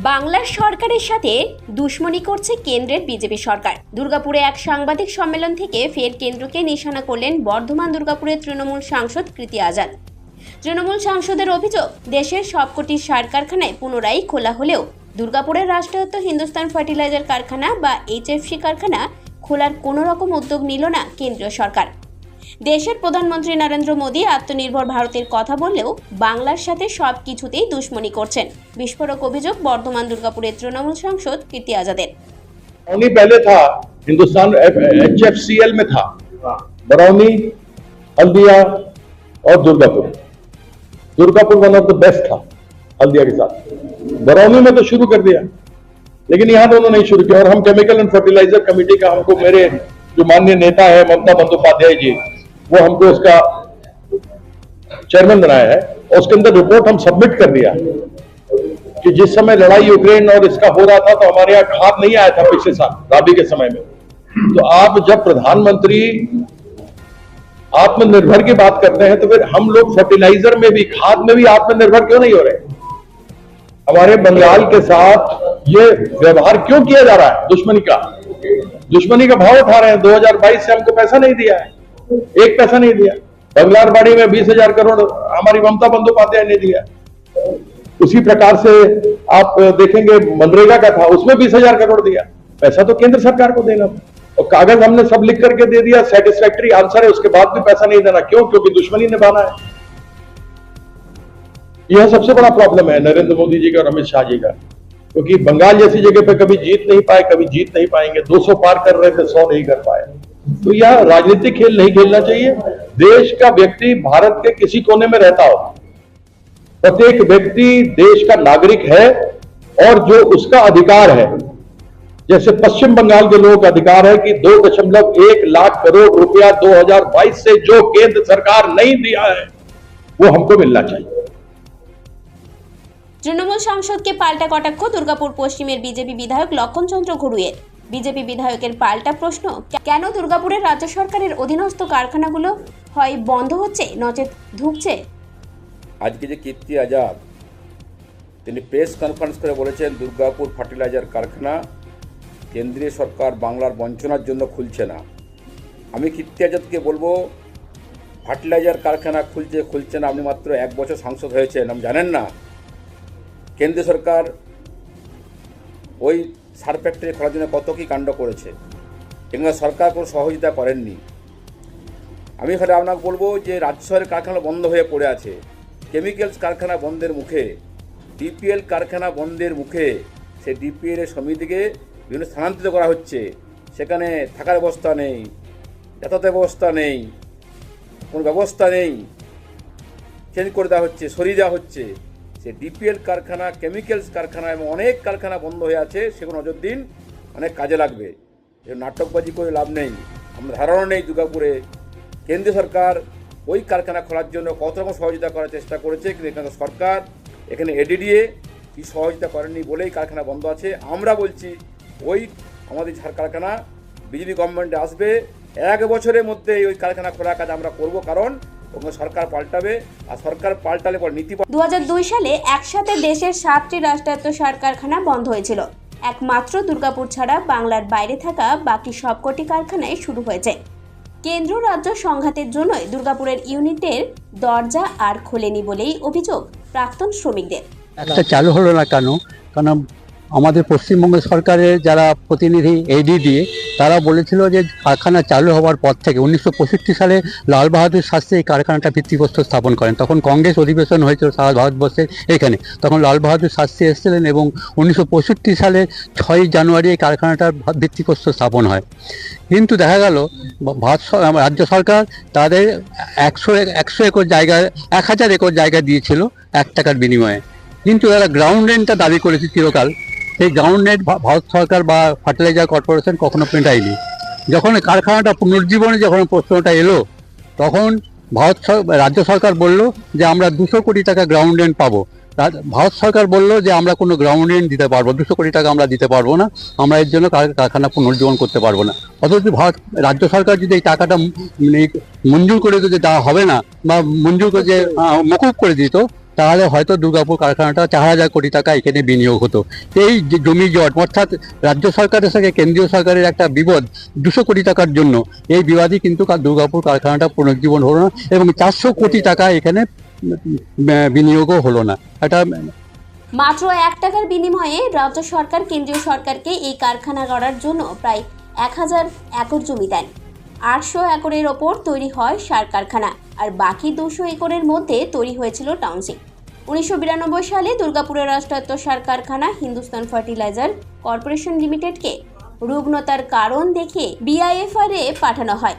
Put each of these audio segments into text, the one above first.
বাংলার সরকারের সাথে দুশ্মনী করছে কেন্দ্রের বিজেপি সরকার। দুর্গাপুরে এক সাংবাদিক সম্মেলন থেকে ফের কেন্দ্রকে নিশানা করলেন বর্ধমান দুর্গাপুরের তৃণমূল সাংসদ কৃতি আজাদ। তৃণমূল সাংসদের অভিযোগ, দেশের সবকটি সার কারখানায় পুনরায় খোলা হলেও দুর্গাপুরের রাষ্ট্রায়ত্ত হিন্দুস্তান ফার্টিলাইজার কারখানা বা এইচএফসি কারখানা খোলার কোনো রকম উদ্যোগ নিল না কেন্দ্রীয় সরকার। দেশের প্রধানমন্ত্রী নরেন্দ্র মোদী আত্মনির্ভর ভারতের কথা বললেও বাংলার সাথে সব কিছুতেই দুশ্মনী করছেন। বিস্ফোরক অভিযোগ বর্ধমান দুর্গাপুরের তৃণমূল সাংসদ কৃতি আজাদের। बरौनी पहले था, हिंदुस्तान HFCL में था, बरौनी, हल्दिया और Durgapur. Durgapur one of the best था हल्दिया के साथ। बरौनी में तो शुरू कर दिया, लेकिन यहां दोनों नहीं शुरू किया। और हम केमिकल एंड फर्टिलाइजर कमेटी का, हमको मेरे जो माननीय नेता है ममता बंदोपाध्याय जी, वो हमको उसका चेयरमैन बनाया है और उसके अंदर रिपोर्ट हम सबमिट कर दिया कि जिस समय लड़ाई यूक्रेन और इसका हो रहा था तो हमारे यहाँ खाद नहीं आया था पिछले साल राबी के समय में। तो आप जब प्रधानमंत्री आत्मनिर्भर की बात करते हैं तो फिर हम लोग फर्टिलाइजर में भी, खाद में भी आत्मनिर्भर क्यों नहीं हो रहे? हमारे बंगाल के साथ ये व्यवहार क्यों किया जा रहा है? दुश्मनी का भाव उठा रहे हैं। 2022 से हमको पैसा नहीं दिया है, एक पैसा नहीं दिया। बंगलारबाड़ी में 20,000 करोड़ हमारी ममता बंदोपाध्याय ने दिया। उसी प्रकार से आप देखेंगे मनरेगा का था, उसमें 20,000 करोड़ दिया। पैसा तो केंद्र सरकार को देना था और कागज हमने सब लिख करके दे दिया, सेटिस्फैक्टरी आंसर है, उसके बाद भी पैसा नहीं देना। क्यों? क्योंकि दुश्मनी निभाना है। यह सबसे बड़ा प्रॉब्लम है नरेंद्र मोदी जी का और अमित शाह जी का, क्योंकि बंगाल जैसी जगह पे कभी जीत नहीं पाए, कभी जीत नहीं पाएंगे। 200 पार कर रहे थे, 100 नहीं कर पाए। तो यह राजनीतिक खेल नहीं खेलना चाहिए। देश का व्यक्ति भारत के किसी कोने में रहता हो, प्रत्येक व्यक्ति देश का नागरिक है और जो उसका अधिकार है, जैसे पश्चिम बंगाल के लोगों का अधिकार है कि 2.1 लाख करोड़ रुपया 2022 से जो केंद्र सरकार नहीं दिया है वो हमको मिलना चाहिए। তৃণমূল সাংসদকে পাল্টা কটাক্ষ দুর্গাপুর পশ্চিমের বিজেপি বিধায়ক লক্ষণ চন্দ্র ঘুরুয়ের। বিজেপি বিধায়কের পাল্টা প্রশ্ন, কেন দুর্গাপুরের রাজ্য সরকারের অধীনস্থ কারখানাগুলো হয় বন্ধ হচ্ছে নচেত ঢুকছে? আজকে যে কীর্তি আজাদ তিনি প্রেস কনফারেন্স করে বলেছেন দুর্গাপুর ফার্টিলাইজার কারখানা কেন্দ্রীয় সরকার বাংলার বঞ্চনার জন্য খুলছে না। আমি কীর্তি আজাদকে বলবো, ফার্টিলাইজার কারখানা খুলছে না, আপনি মাত্র 1 বছর সাংসদ হয়েছেন, আপনি জানেন না কেন্দ্রীয় সরকার ওই সার ফ্যাক্টরি খোলার জন্য কত কী কাণ্ড করেছে। এখানে সরকার কোনো সহযোগিতা করেননি। আমি এখানে আপনাকে বলবো যে রাজ্য সরকারের কারখানা বন্ধ হয়ে পড়ে আছে, কেমিক্যালস কারখানা বন্ধের মুখে, ডিপিএল কারখানা বন্ধের মুখে। সেই ডিপিএল এর সমিতিকে বিভিন্ন স্থানান্তরিত করা হচ্ছে, সেখানে থাকার ব্যবস্থা নেই, যাতায়াতের ব্যবস্থা নেই, কোনো ব্যবস্থা নেই, চেঞ্জ করে দেওয়া হচ্ছে, সরিয়ে দেওয়া হচ্ছে। সে ডিপিএল কারখানা, কেমিক্যালস কারখানা এবং অনেক কারখানা বন্ধ হয়ে আছে, সেগুলো নজর দিন, অনেক কাজে লাগবে। নাটকবাজি করে লাভ নেই। আমরা ধারণা নেই দুর্গাপুরে কেন্দ্রীয় সরকার ওই কারখানা খোলার জন্য কত রকম সহযোগিতা করার চেষ্টা করেছে, কিন্তু এখানে সরকার, এখানে এডিডিএ কি সহযোগিতা করেনি বলেই কারখানা বন্ধ আছে। আমরা বলছি ওই আমাদের ঝাড় কারখানা বিজেপি গভর্নমেন্টে আসবে, 1 বছরের মধ্যে ওই কারখানা খোলার কাজ আমরা করব, কারণ ওখানে সরকার পাল্টাবে। আর সরকার পাল্টালে পর নীতি। 2002 সালে একসাথে দেশের 7টি রাষ্ট্রায়ত্ত সার কারখানা বন্ধ হয়েছিল। একমাত্র দুর্গাপুর ছাড়া বাংলার বাইরে থাকা বাকি সবকটি কারখানায় শুরু হয়েছে। কেন্দ্র রাজ্য সংঘাতের জন্যই দুর্গাপুরের ইউনিটের দরজা আর খোলেনি বলেই অভিযোগ প্রাক্তন শ্রমিকদের। একটা চালু হলো না কেন? কারণ আমাদের পশ্চিমবঙ্গ সরকারের যারা প্রতিনিধি এডিডি, তারা বলেছিল যে কারখানা চালু হওয়ার পর থেকে 1965 সালে লাল বাহাদুর শাস্ত্রী এই কারখানাটা ভিত্তিপ্রস্তর স্থাপন করেন। তখন কংগ্রেস অধিবেশন হয়েছিল সারা ভারতবর্ষের এখানে। তখন লাল বাহাদুর শাস্ত্রী এসেছিলেন এবং 1965 সালে 6 জানুয়ারি এই কারখানাটার ভিত্তিপ্রস্তর স্থাপন হয়। কিন্তু দেখা গেল রাজ্য সরকার তাদের 100 একর জায়গা, 1000 একর জায়গা দিয়েছিল 1 টাকার বিনিময়ে। কিন্তু তারা গ্রাউন্ড রেন্টটা দাবি করেছে চিরকাল। সেই গ্রাউন্ড রেন্ট ভারত সরকার বা ফার্টিলাইজার কর্পোরেশন কখনো মেটায়নি। যখন কারখানাটা পুনর্জীবনে যখন প্রশ্নটা এলো, তখন রাজ্য সরকার বলল যে আমরা 200 কোটি টাকা গ্রাউন্ড রেন্ট পাবো। ভারত সরকার বলল যে আমরা কোনো গ্রাউন্ড রেন্ট দিতে পারবো, 200 কোটি টাকা আমরা দিতে পারবো না, আমরা এর জন্য কারখানা পুনর্জীবন করতে পারবো না। অথচ রাজ্য সরকার যদি এই টাকাটা মঞ্জুর করে দিতে, দেওয়া হবে না বা মঞ্জুর করে যে মকুব করে দিত, তাহলে হয়তো দুর্গাপুর কারখানাটা 4,000 কোটি টাকা এখানে বিনিয়োগ হতো। এই যে জমি জট, অর্থাৎ রাজ্য সরকারের সঙ্গে কেন্দ্রীয় সরকারের একটা বিবাদ 200 কোটি টাকার জন্য, এই বিবাদই কিন্তু দুর্গাপুর কারখানাটা পুনর্জীবন হলো না এবং 400 কোটি টাকা এখানে বিনিয়োগও হলো না। এটা মাত্র 1 টাকার বিনিময়ে রাজ্য সরকার কেন্দ্রীয় সরকারকে এই কারখানা গড়ার জন্য প্রায় 1000 একর জমি দেন। 800 একরের ওপর তৈরি হয় সার কারখানা, আর বাকি 200 একরের মধ্যে তৈরি হয়েছিল টাউনশিপ। 1992 সালে দুর্গাপুরের রাষ্ট্রায়ত্ত সার কারখানা হিন্দুস্তান ফার্টিলাইজার কর্পোরেশন লিমিটেডকে রুগ্নতার কারণ দেখে BIFR এ পাঠানো হয়।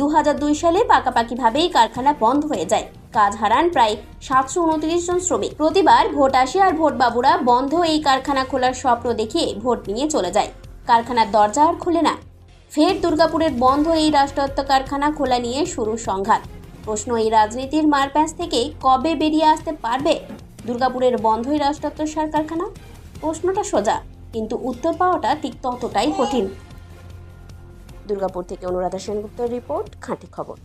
2002 সালে পাকাপাকিভাবে এই কারখানা বন্ধ হয়ে যায়। কাজ হারান প্রায় 729 জন শ্রমিক। প্রতিবার ভোট আসে আর ভোট বাবুরা বন্ধ এই কারখানা খোলার স্বপ্ন দেখিয়ে ভোট নিয়ে চলে যায়। কারখানার দরজা আর খুলে না। ফের দুর্গাপুরের বন্ধ এই রাষ্ট্রায়ত্ত কারখানা খোলা নিয়ে শুরু সংঘাত। প্রশ্ন, এই রাজনীতির মারপ্যাঁচ থেকে কবে বেরিয়ে আসতে পারবে দুর্গাপুরের বন্ধ এই রাষ্ট্রায়ত্ত সার কারখানা? প্রশ্নটা সোজা, কিন্তু উত্তর পাওয়াটা ঠিক ততটাই কঠিন। দুর্গাপুর থেকে অনুরাধা সেনগুপ্তের রিপোর্ট, খাঁটি খবর।